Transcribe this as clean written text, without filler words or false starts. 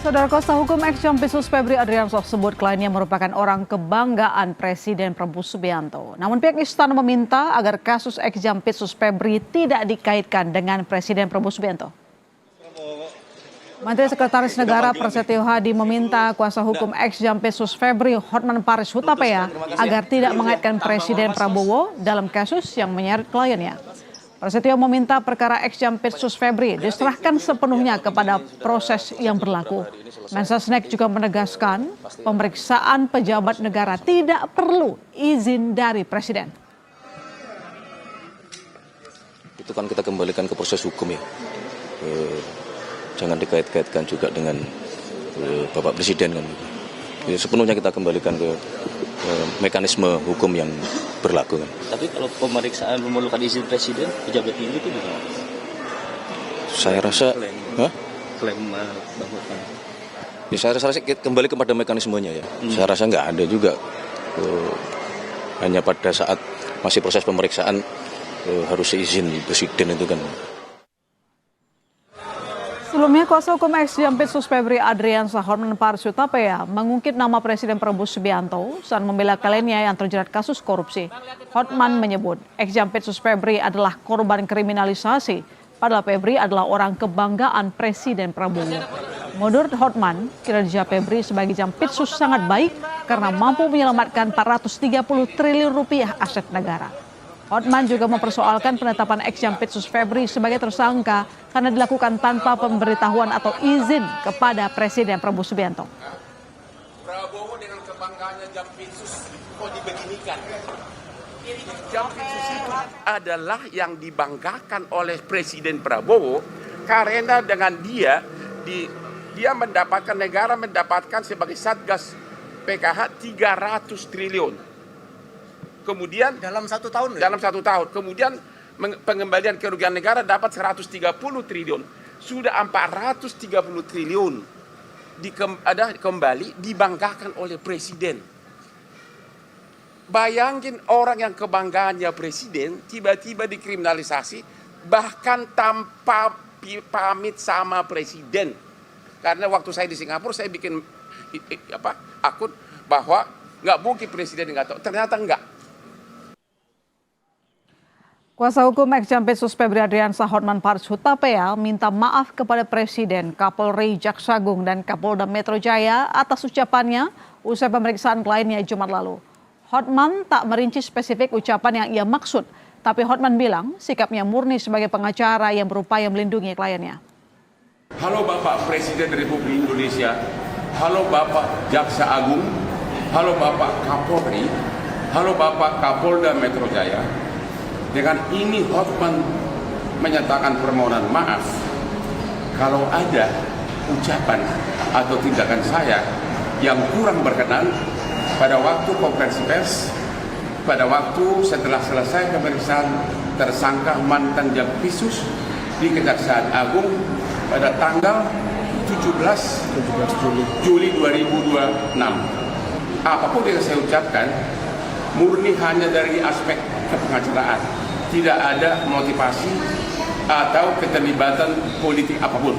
Saudara kuasa hukum ex-Jampitsus Febri Adriansyah sebut kliennya merupakan orang kebanggaan Presiden Prabowo Subianto. Namun pihak istana meminta agar kasus ex-Jampitsus Febri tidak dikaitkan dengan Presiden Prabowo Subianto. Menteri Sekretaris Negara Prasetyo Hadi meminta kuasa hukum ex-Jampitsus Febri Hotman Paris Hutapea agar tidak mengaitkan Presiden Prabowo dalam kasus yang menyeret kliennya. Prasetyo meminta perkara ex-Jampitsus Febri diserahkan sepenuhnya kepada proses yang berlaku. Mensesnek juga menegaskan pemeriksaan pejabat negara tidak perlu izin dari Presiden. Itu kan kita kembalikan ke proses hukum ya. Jangan dikait-kaitkan juga dengan Bapak Presiden kan. Sepenuhnya kita kembalikan ke mekanisme hukum yang berlaku kan. Tapi kalau pemeriksaan memerlukan izin Presiden, pejabat tinggi itu gimana? Saya rasa Klaim ya, saya rasa kembali kepada mekanismenya ya. Saya rasa nggak ada juga hanya pada saat masih proses pemeriksaan harus izin Presiden itu kan. Sebelumnya, kuasa hukum ex-Jampitsus Febri Adriansyah Hotman Paris Hutapea mengungkit nama Presiden Prabowo Subianto saat membela kliennya yang terjerat kasus korupsi. Hotman menyebut ex-Jampitsus Febri adalah korban kriminalisasi, padahal Febri adalah orang kebanggaan Presiden Prabowo. Menurut Hotman, kinerja Febri sebagai Jampitsus sangat baik karena mampu menyelamatkan 430 triliun rupiah aset negara. Hotman juga mempersoalkan penetapan ex-Jampitsus Febri sebagai tersangka karena dilakukan tanpa pemberitahuan atau izin kepada Presiden Prabowo Subianto. Prabowo dengan kebanggaannya Jampitsus kok dibeginikan. Jampitsus itu adalah yang dibanggakan oleh Presiden Prabowo karena dengan dia mendapatkan, negara mendapatkan sebagai Satgas PKH 300 triliun. Kemudian dalam satu tahun. Kemudian pengembalian kerugian negara dapat 130 triliun. Sudah 430 triliun kembali dibanggakan oleh Presiden. Bayangin orang yang kebanggaannya Presiden tiba-tiba dikriminalisasi bahkan tanpa pamit sama Presiden. Karena waktu saya di Singapura saya bikin akun bahwa nggak mungkin Presiden nggak tahu. Ternyata enggak. Kuasa hukum ex-Jampitsus Febri Adriansyah Hotman Paris Hutapea minta maaf kepada Presiden, Kapolri Jaksagung dan Kapolda Metro Jaya atas ucapannya usai pemeriksaan kliennya Jumat lalu. Hotman tak merinci spesifik ucapan yang ia maksud, tapi Hotman bilang sikapnya murni sebagai pengacara yang berupaya melindungi kliennya. Halo Bapak Presiden Republik Indonesia, halo Bapak Jaksa Agung, halo Bapak Kapolri, halo Bapak Kapolda Metro Jaya. Dengan ini Hotman menyatakan permohonan maaf kalau ada ucapan atau tindakan saya yang kurang berkenan pada waktu konferensi pers, pada waktu setelah selesai pemeriksaan tersangka mantan Jampitsus di Kejaksaan Agung pada tanggal 17 Juli 2026. Apapun yang saya ucapkan murni hanya dari aspek kepengacaraan, tidak ada motivasi atau keterlibatan politik apapun.